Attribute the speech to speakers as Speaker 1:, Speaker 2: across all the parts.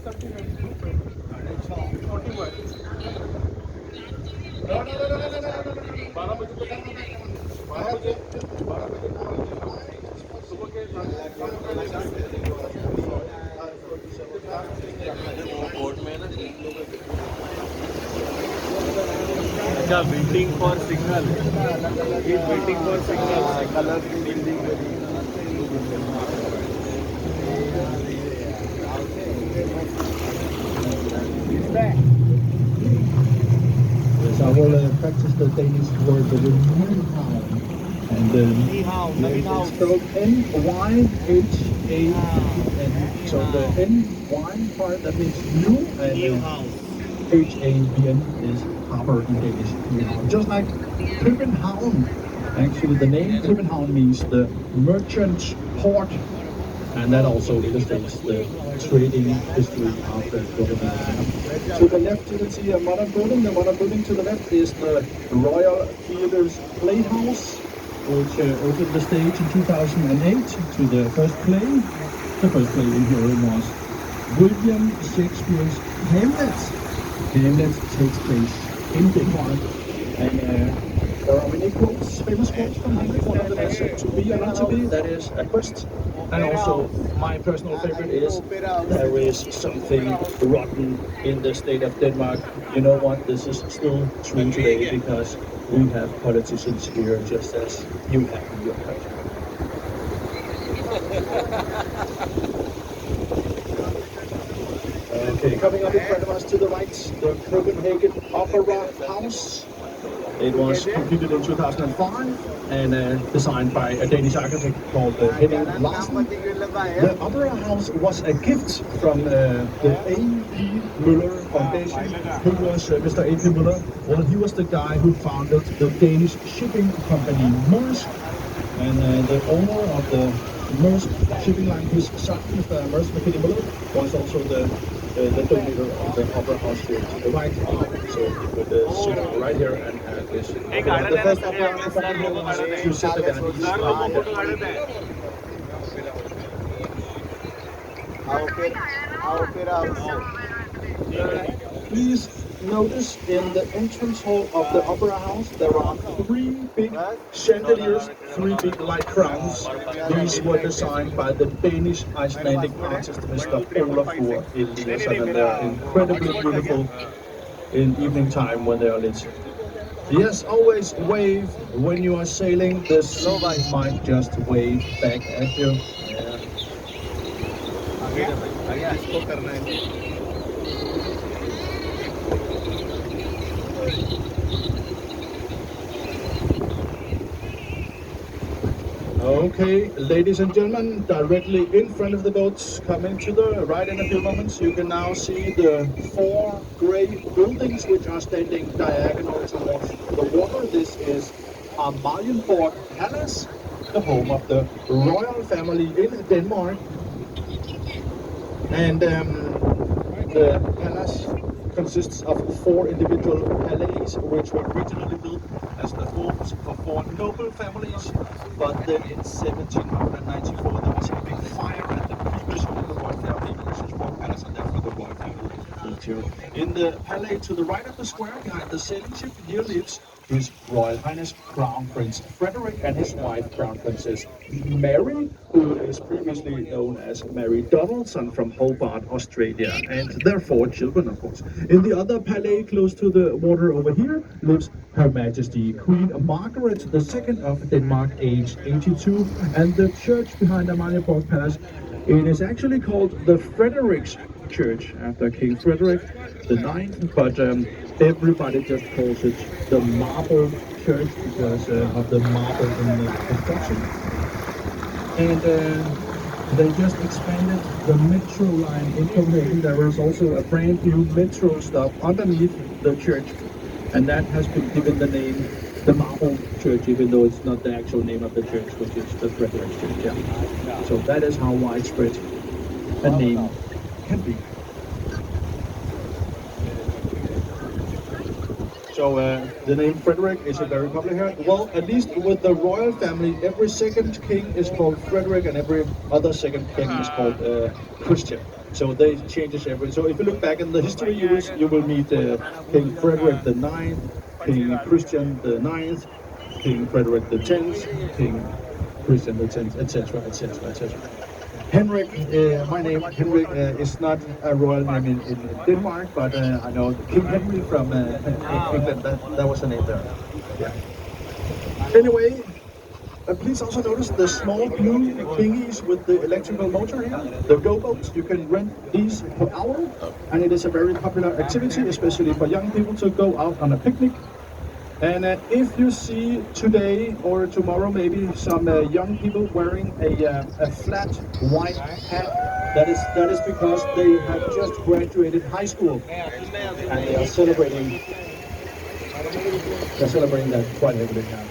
Speaker 1: अच्छा waiting for signal. He's waiting for signal.
Speaker 2: Yes, I will practice the Danish word with the Ni Hao. And it's spelled Nyhaen. So the Ny part, that means new, and Haven is harbor in Danish. Ni Hao. Just like København. Actually, the name København means the merchant port, and that also illustrates the trading history of the Copenhagen. To the left, you can see a modern building. The modern building to the left is the Royal Theatre's Playhouse, which opened the stage in 2008 to the first play. The first play in here was William Shakespeare's Hamlet. Hamlet takes place in Denmark, and there are many quotes, famous quotes from Hamlet. One of them is "To be or not to be," that is a quest. And also, my personal favorite is "There is something rotten in the state of Denmark." You know what? This is still true today because we have politicians here just as you have in your country. Okay, coming up in front of us to the right, the Copenhagen Opera House. It was completed in 2005 and designed by a Danish architect called Henning Larsen. The Opera House was a gift from the A.P. Møller Foundation. Who was Mr. A.P. Møller? Well, he was the guy who founded the Danish shipping company Maersk. And the owner of the Maersk shipping line, his son, Mr. Maersk McKinney Møller, was also the donator of the Opera House here to the right. So you could sit right here and have this. The first opera company here was Giuseppe Verdi's. Please notice in the entrance hall of the Opera House there are three big chandeliers, three big light crowns. These were designed by the Danish Icelandic artist Mr. Olafur Eliasson, and they are incredibly beautiful in evening time when they are lit. Yes, always wave when you are sailing. The sea might just wave back at you. Okay, ladies and gentlemen, directly in front of the boats, coming to the right in a few moments, you can now see the four grey buildings which are standing diagonal towards the water. This is Amalienborg Palace, the home of the royal family in Denmark. And the palace consists of four individual palais, which were originally built as the homes for four noble families. But then in 1794 there was a big fire at the previous home of the royal family, which is Borg Palace, and therefore the royal family lived here. In the palais to the right of the square, behind the sailing ship, here lives His Royal Highness Crown Prince Frederik and his wife Crown Princess Mary, who is previously known as Mary Donaldson from Hobart, Australia, and their four children, of course. In the other palais close to the water over here lives Her Majesty Queen Margaret II of Denmark, aged 82, and the church behind Amalienborg Palace, it is actually called the Fredericks Church after King Frederick the Ninth, but everybody just calls it the Marble Church because of the marble in the construction. And they just expanded the metro line in Copenhagen. There is also a brand new metro stop underneath the church, and that has been given the name the Marble Church, even though it's not the actual name of the church, which is the Fredericks Church. Yeah. So that is how widespread a name can be. So the name Frederick is a very popular here. Well, at least with the royal family, every second king is called Frederick, and every other second king is called Christian. So they changes every. So if you look back in the history, you will meet King Frederick the Ninth, King Christian the Ninth, King Frederick the Tenth, King Christian the Tenth, etc., etc., etc. Henrik, my name Henrik is not a royal name in Denmark, but I know King Henry from England. That was the name there. Yeah. Anyway, please also notice the small blue dinghies with the electrical motor here, the go-boats. You can rent these per hour, and it is a very popular activity, especially for young people to go out on a picnic. And if you see today or tomorrow maybe some young people wearing a flat white hat, that is because they have just graduated high school and they are celebrating. They're celebrating that quite heavily now.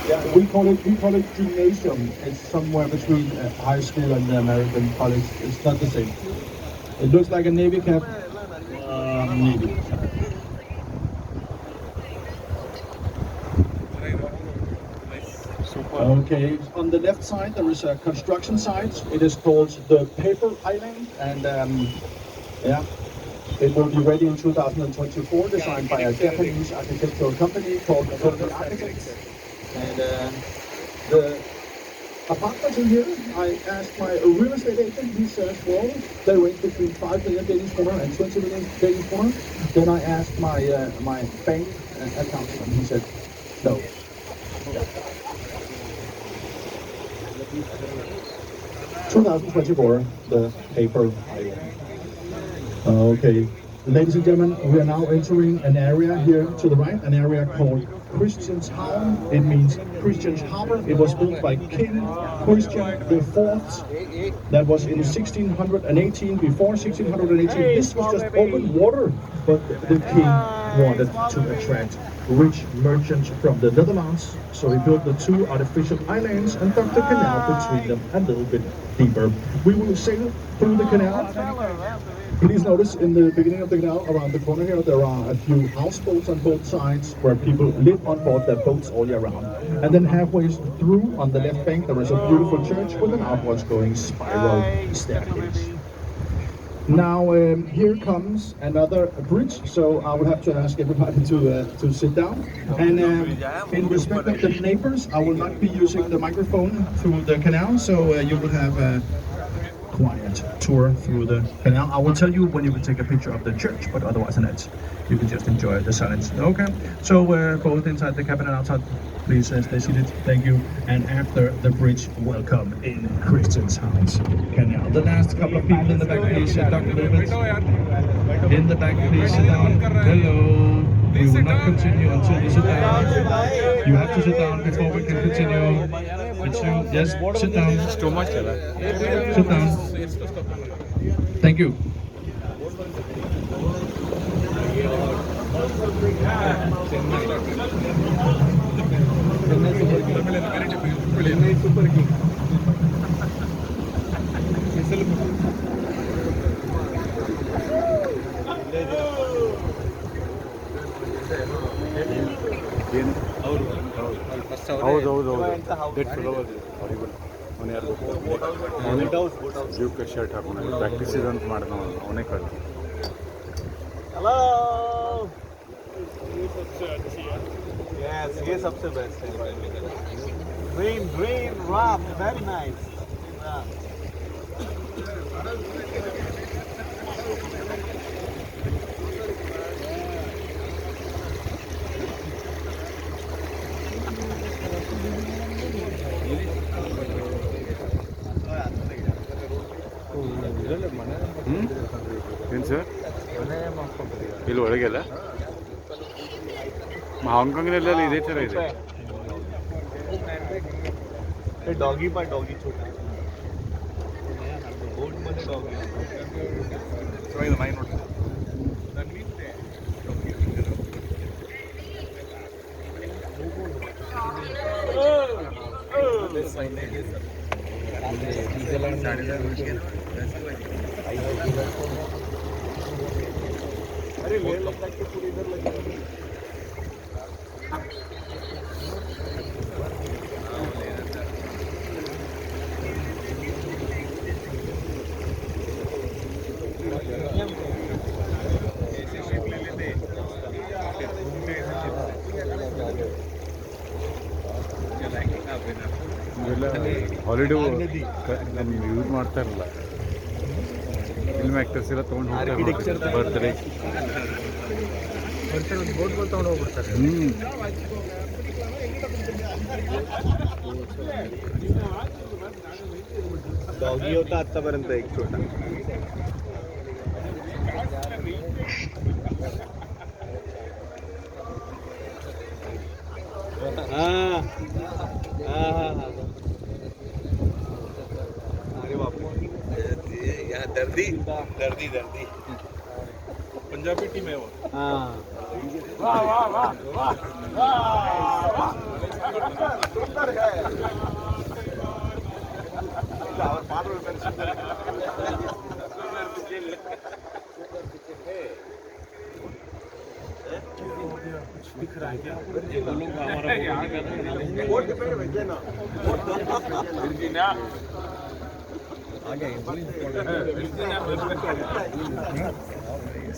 Speaker 2: Yeah, we call it gymnasium. It's somewhere between high school and the American college. It's not the same. It looks like a navy cap. Maybe. Okay, on the left side there is a construction site. It is called the Paper Island, and yeah, it will be ready in 2024, designed by a Japanese architectural company called Total Architects. And the apartments in here, I asked my real estate agent, he says, well, they range between 5 million Danish kroner and 20 million Danish kroner. Then I asked my my bank accountant, and he said, no. 2024, the Paper Island. Okay, ladies and gentlemen, we are now entering an area here to the right, an area called Christianshavn. It means Christian's Harbor. It was built by King Christian IV. That was in 1618. Before 1618, this was just open water, but the king wanted to attract rich merchants from the Netherlands, so he built the two artificial islands and dug the canal between them a little bit deeper. We will sail through the canal. Please notice in the beginning of the canal, around the corner here, there are a few houseboats on both sides where people live on board their boats all year round. And then halfway through, on the left bank, there is a beautiful church with an outwards going spiral staircase. Now here comes another bridge, so I will have to ask everybody to sit down. And in respect of the neighbors, I will not be using the microphone through the canal, so you will have a quiet tour through the canal. I will tell you when you can take a picture of the church, but otherwise than that, you can just enjoy the silence. Okay, so both inside the cabin and outside, please stay seated. Thank you. And after the bridge, welcome in Christianshavn's canal. The last couple of people in the back, please duck a little bit. In the back, please sit down. Hello. We will not continue until you sit down. You have to sit down before we can continue. Yes, sit down. Sit down. Thank you.
Speaker 1: ಹೌದು that flower horrible ಅವನು ಯಾರು blue colour shirt ಹಾಕೊಂಡು practice ಅಂತ ಮಾಡಿದ ಅವನೇ ಕಳ್ಳ.
Speaker 3: Hello yes ये सबसे बेस्ट है. Green rock very nice.
Speaker 1: ಏನು ಸರ್ ಇಲ್ಲಿ ಒಳಗೆಲ್ಲ ಹಾಂಗ್ಕಾಂಗ್ನೆಲ್ಲ ಇದೇ ಥರ ಇದೆ.
Speaker 3: डॉगी पर डॉगी छोटा बोट मध्ये डॉगी अरे
Speaker 1: ಇವೆಲ್ಲ ಹಾಲಿಡೇ ನಮ್ಗೆ ಯೂಸ್ ಮಾಡ್ತಾ ಇರಲ್ಲ ಫಿಲ್ಮ್ ಆ್ಯಕ್ಟರ್ಸ್ ಎಲ್ಲ ತೊಗೊಂಡು ಹೋಗ್ತಾರೆ ಬರ್ತ್ಡೇ
Speaker 3: ಬೋಟ್ಗಳು ತೊಗೊಂಡು ಹೋಗ್ಬಿಡ್ತಾರೆ. डॉगी होता आतापर्यंत एक छोटा. अरे बापू यहाँ दर्दी दर्दी दर्दी पंजाबी टीम है वो. हाँ वाह वाह वाह वाह सुंदर है. दिख रहा है क्या? ये लोग हमारा वोट पे भेजे ना.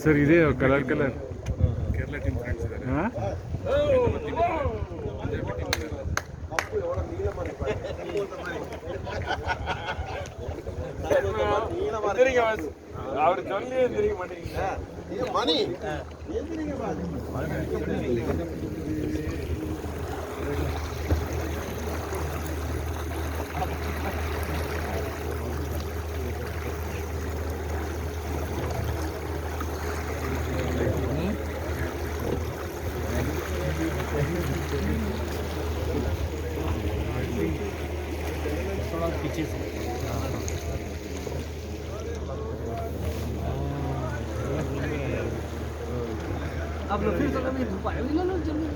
Speaker 1: ಸರ್ ಇದೆ colour colour Kerala team friends ಇದ್ದಾರೆ. ಹಾಂ
Speaker 3: அவர் சொல்லி தெரிவிக்க மாட்டேங்கிறீங்க. மணி पीछे से अब लोग फिर तो कभी पाए भी लो जल्दी.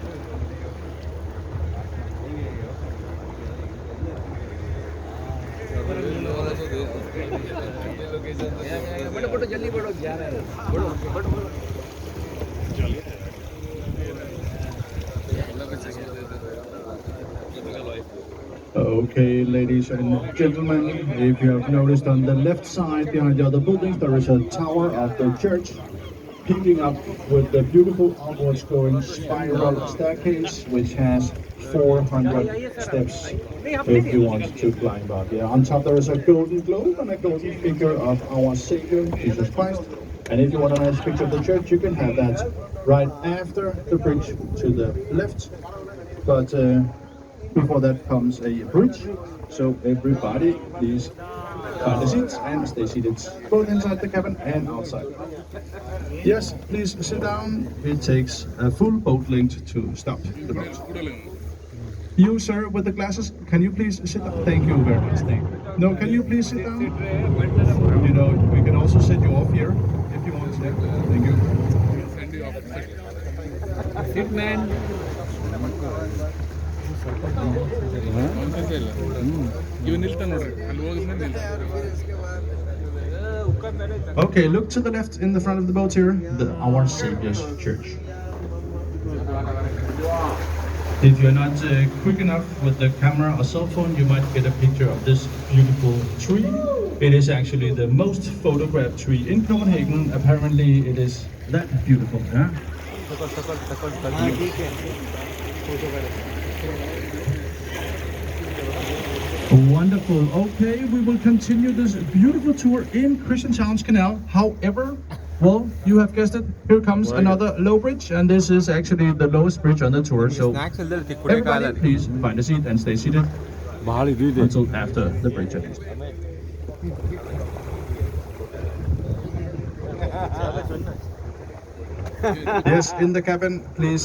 Speaker 3: बड़ो बड़ो जल्दी बड़ो जा रहा है बड़ो बड़ो बड़ो.
Speaker 2: Okay, ladies and gentlemen, if you have noticed on the left side behind the other buildings, there is a tower of the church peeking up with the beautiful outwards going spiral staircase, which has 400 steps if you want to climb up. Yeah, on top there is a golden globe and a golden figure of our Savior, Jesus Christ. And if you want a nice picture of the church, you can have that right after the bridge to the left. But before that comes a bridge, so everybody please find a seat and stay seated, both inside the cabin and outside. Yes, please sit down. It takes a full boat length to stop the boat. You, sir, with the glasses, can you please sit down? Thank you very much. Thank you. No, can you please sit down? You know, we can also set you off here if you want to. Thank you.
Speaker 3: Sit man.
Speaker 2: Okay, look to the left in the front of the boat here, our Savior's Church. If you're not quick enough with the camera or cell phone, you might get a picture of this beautiful tree. It is actually the most photographed tree in Copenhagen. Apparently, it is that beautiful. Yeah? Wonderful. Okay, we will continue this beautiful tour in Christianshavn's Canal. However, well, you have guessed it. Here comes another low bridge, and this is actually the lowest bridge on the tour. So, everybody, please find a seat and stay seated
Speaker 1: ಭಾಳ ಇದು ಇದೆ.
Speaker 2: until after the bridge at least. Yes, in the cabin, please